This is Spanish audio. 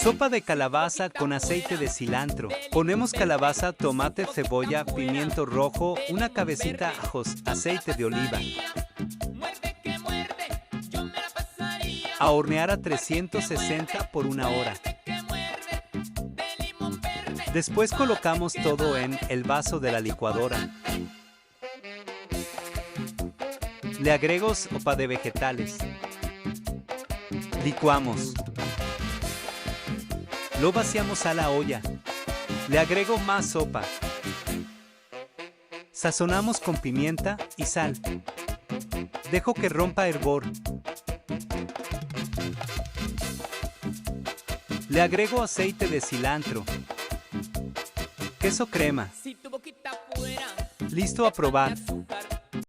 Sopa de calabaza con aceite de cilantro. Ponemos calabaza, tomate, cebolla, pimiento rojo, una cabecita, ajos, aceite de oliva. A hornear a 360 por 1 hora. Después colocamos todo en el vaso de la licuadora. Le agrego sopa de vegetales. Licuamos. Lo vaciamos a la olla. Le agrego más sopa. Sazonamos con pimienta y sal. Dejo que rompa hervor. Le agrego aceite de cilantro. Queso crema. Listo a probar.